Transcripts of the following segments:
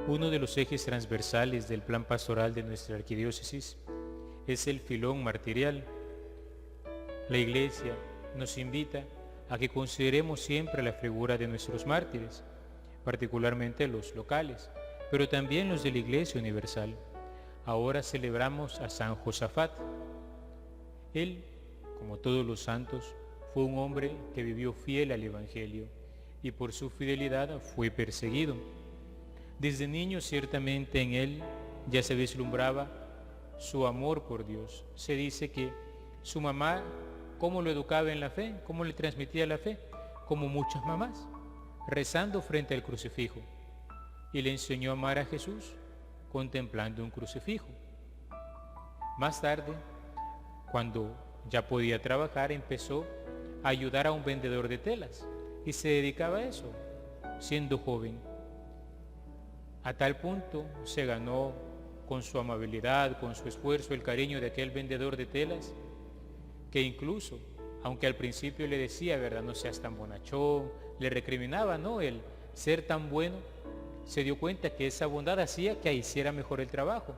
Uno de los ejes transversales del plan pastoral de nuestra arquidiócesis es el filón martirial. La Iglesia nos invita a que consideremos siempre la figura de nuestros mártires, particularmente los locales, pero también los de la Iglesia universal. Ahora celebramos a San Josafat. Él, como todos los santos, fue un hombre que vivió fiel al Evangelio y por su fidelidad fue perseguido. Desde niño ciertamente en él ya se vislumbraba su amor por Dios. Se dice que su mamá, ¿cómo lo educaba en la fe? ¿Cómo le transmitía la fe? Como muchas mamás, rezando frente al crucifijo. Y le enseñó a amar a Jesús contemplando un crucifijo. Más tarde, cuando ya podía trabajar, empezó a ayudar a un vendedor de telas y se dedicaba a eso, siendo joven. A tal punto se ganó con su amabilidad, con su esfuerzo, el cariño de aquel vendedor de telas, que incluso, aunque al principio le decía, ¿verdad?, no seas tan bonachón, le recriminaba, ¿no?, el ser tan bueno, se dio cuenta que esa bondad hacía que hiciera mejor el trabajo.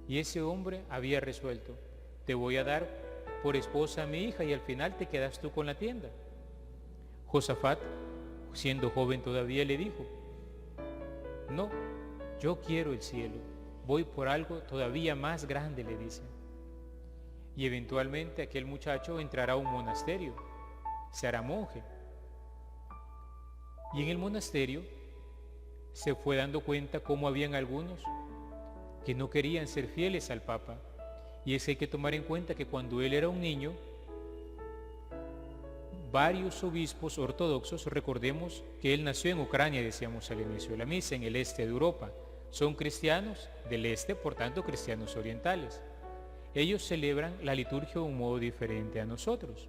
Y ese hombre había resuelto, te voy a dar por esposa a mi hija y al final te quedas tú con la tienda. Josafat, siendo joven todavía, le dijo, no, yo quiero el cielo, voy por algo todavía más grande, le dice. Y eventualmente aquel muchacho entrará a un monasterio, se hará monje. Y en el monasterio se fue dando cuenta cómo habían algunos que no querían ser fieles al Papa. Y es que hay que tomar en cuenta que cuando él era un niño, varios obispos ortodoxos, recordemos que él nació en Ucrania, decíamos al inicio de la misa, en el este de Europa, son cristianos del este, por tanto cristianos orientales. Ellos celebran la liturgia de un modo diferente a nosotros.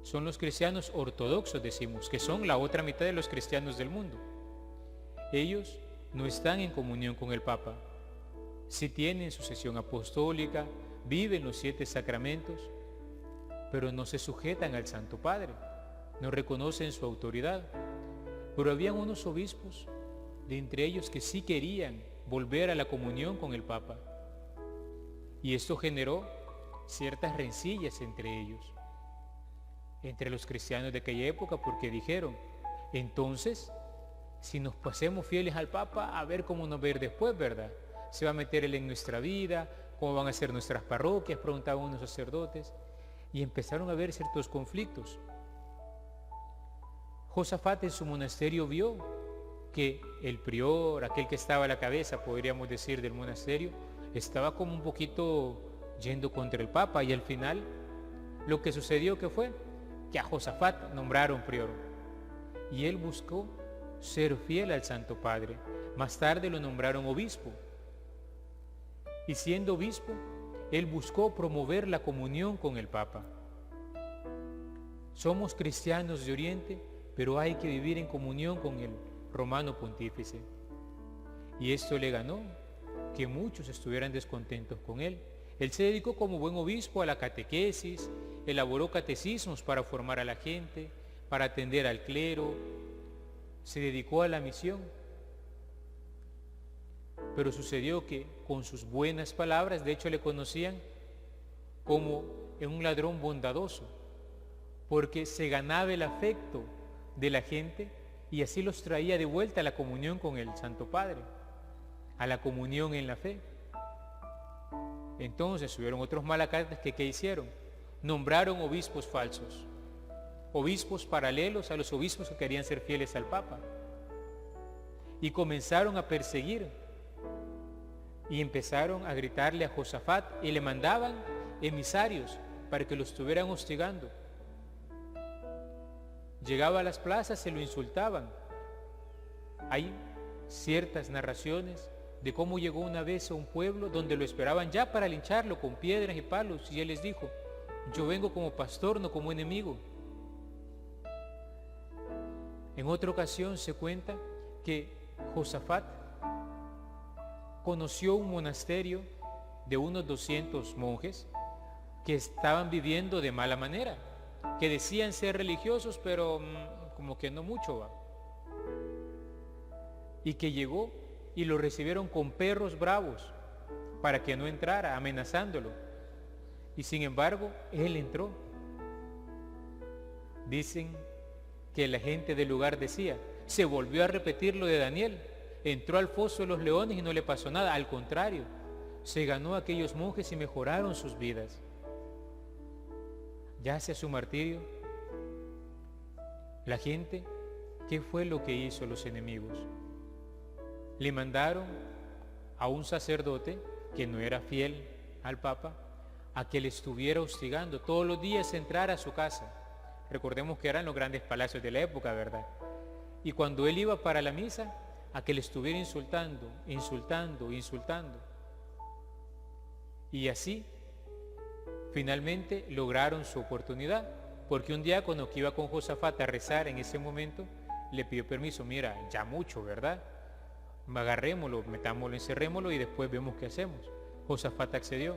Son los cristianos ortodoxos, decimos, que son la otra mitad de los cristianos del mundo. Ellos no están en comunión con el Papa. Sí tienen sucesión apostólica, viven los 7 sacramentos, pero no se sujetan al Santo Padre, no reconocen su autoridad. Pero habían unos obispos, de entre ellos, que sí querían volver a la comunión con el Papa. Y esto generó ciertas rencillas entre ellos, entre los cristianos de aquella época, porque dijeron, entonces, si nos pasemos fieles al Papa, a ver cómo nos va a ir después, ¿verdad? Se va a meter él en nuestra vida, cómo van a ser nuestras parroquias, preguntaban unos sacerdotes. Y empezaron a haber ciertos conflictos. Josafat en su monasterio vio que el prior, aquel que estaba a la cabeza, podríamos decir, del monasterio, estaba como un poquito yendo contra el Papa, y al final lo que sucedió que fue que a Josafat nombraron prior y él buscó ser fiel al Santo Padre. Más tarde lo nombraron obispo y siendo obispo él buscó promover la comunión con el Papa. Somos cristianos de Oriente, pero hay que vivir en comunión con el romano pontífice. Y esto le ganó que muchos estuvieran descontentos con él. Él se dedicó como buen obispo a la catequesis, elaboró catecismos para formar a la gente, para atender al clero, se dedicó a la misión. Pero sucedió que con sus buenas palabras, de hecho le conocían como un ladrón bondadoso, porque se ganaba el afecto de la gente y así los traía de vuelta a la comunión con el Santo Padre, a la comunión en la fe. Entonces hubieron otros malacates que ¿qué hicieron? Nombraron obispos falsos, obispos paralelos a los obispos que querían ser fieles al Papa, y comenzaron a perseguir y empezaron a gritarle a Josafat y le mandaban emisarios para que lo estuvieran hostigando. Llegaba a las plazas, se lo insultaban. Hay ciertas narraciones de cómo llegó una vez a un pueblo donde lo esperaban ya para lincharlo con piedras y palos, y él les dijo, yo vengo como pastor, no como enemigo. En otra ocasión se cuenta que Josafat conoció un monasterio de unos 200 monjes que estaban viviendo de mala manera, que decían ser religiosos, pero como que no mucho va. y que llegó y lo recibieron con perros bravos para que no entrara, amenazándolo. Y sin embargo, él entró. Dicen que la gente del lugar decía, se volvió a repetir lo de Daniel. Entró al foso de los leones y no le pasó nada. Al contrario, se ganó a aquellos monjes y mejoraron sus vidas. Ya hacia su martirio, la gente, ¿qué fue lo que hizo los enemigos? Le mandaron a un sacerdote que no era fiel al Papa a que le estuviera hostigando, todos los días entrar a su casa. Recordemos que eran los grandes palacios de la época, ¿verdad? Y cuando él iba para la misa, a que le estuviera insultando. Y así, finalmente lograron su oportunidad, porque un diácono que iba con Josafat a rezar en ese momento, le pidió permiso, mira, ya mucho, ¿verdad? Agarrémoslo, metámoslo, encerrémoslo y después vemos qué hacemos. Josafat accedió.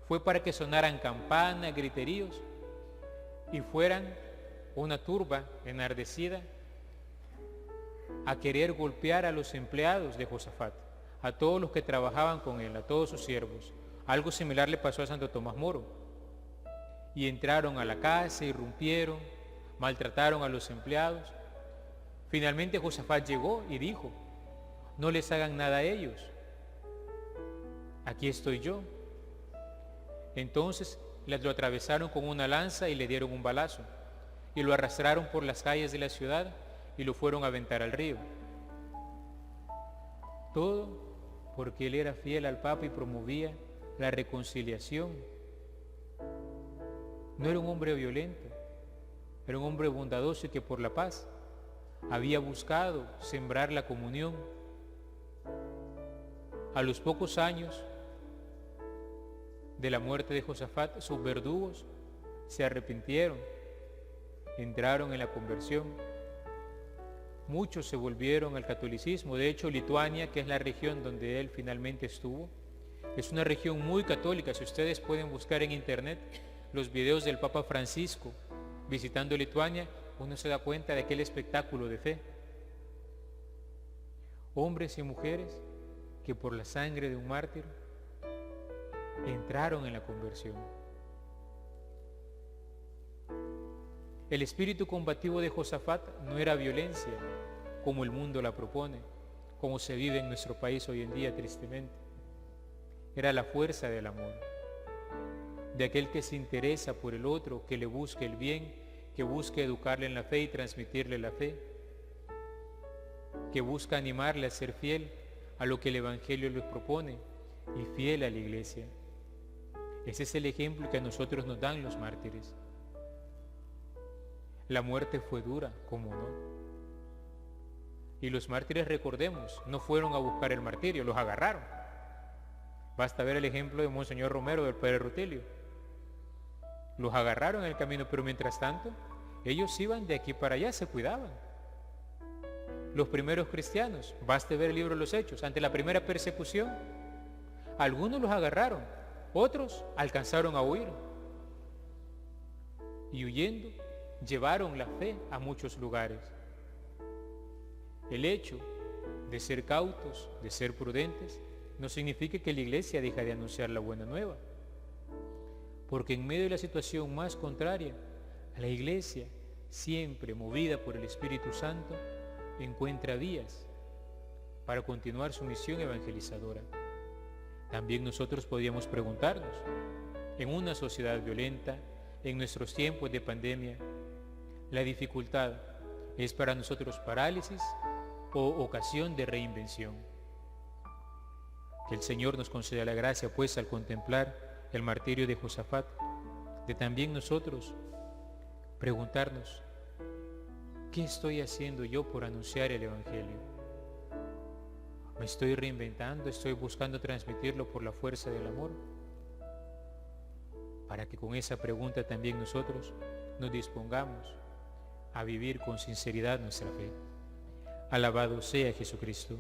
Fue para que sonaran campanas, griteríos y fueran una turba enardecida a querer golpear a los empleados de Josafat, a todos los que trabajaban con él, a todos sus siervos. Algo similar le pasó a Santo Tomás Moro. Y entraron a la casa, irrumpieron, maltrataron a los empleados. Finalmente Josafat llegó y dijo, no les hagan nada a ellos, aquí estoy yo. Entonces lo atravesaron con una lanza y le dieron un balazo, y lo arrastraron por las calles de la ciudad y lo fueron a aventar al río. Todo porque él era fiel al Papa y promovía la reconciliación. No era un hombre violento, era un hombre bondadoso y que por la paz había buscado sembrar la comunión. A los pocos años de la muerte de Josafat, sus verdugos se arrepintieron, entraron en la conversión. Muchos se volvieron al catolicismo. De hecho, Lituania, que es la región donde él finalmente estuvo, es una región muy católica. Si ustedes pueden buscar en internet los videos del Papa Francisco visitando Lituania, uno se da cuenta de aquel espectáculo de fe. Hombres y mujeres que por la sangre de un mártir entraron en la conversión. El espíritu combativo de Josafat no era violencia, como el mundo la propone, como se vive en nuestro país hoy en día tristemente. Era la fuerza del amor, de aquel que se interesa por el otro, que le busque el bien, que busque educarle en la fe y transmitirle la fe, que busca animarle a ser fiel a lo que el Evangelio les propone y fiel a la Iglesia. Ese es el ejemplo que a nosotros nos dan los mártires. La muerte fue dura, ¿cómo no? Y los mártires, recordemos, no fueron a buscar el martirio, los agarraron. Basta ver el ejemplo de Monseñor Romero, del Padre Rutilio. Los agarraron en el camino, pero mientras tanto, ellos iban de aquí para allá, se cuidaban. Los primeros cristianos, basta ver el libro de los Hechos, ante la primera persecución, algunos los agarraron, otros alcanzaron a huir. Y huyendo, llevaron la fe a muchos lugares. El hecho de ser cautos, de ser prudentes, no significa que la Iglesia deja de anunciar la buena nueva. Porque en medio de la situación más contraria, la Iglesia, siempre movida por el Espíritu Santo, encuentra vías para continuar su misión evangelizadora. También nosotros podríamos preguntarnos, en una sociedad violenta, en nuestros tiempos de pandemia, ¿la dificultad es para nosotros parálisis o ocasión de reinvención? Que el Señor nos conceda la gracia, pues, al contemplar el martirio de Josafat, de también nosotros preguntarnos, ¿qué estoy haciendo yo por anunciar el Evangelio? ¿Me estoy reinventando? ¿Estoy buscando transmitirlo por la fuerza del amor? Para que con esa pregunta también nosotros nos dispongamos a vivir con sinceridad nuestra fe. Alabado sea Jesucristo.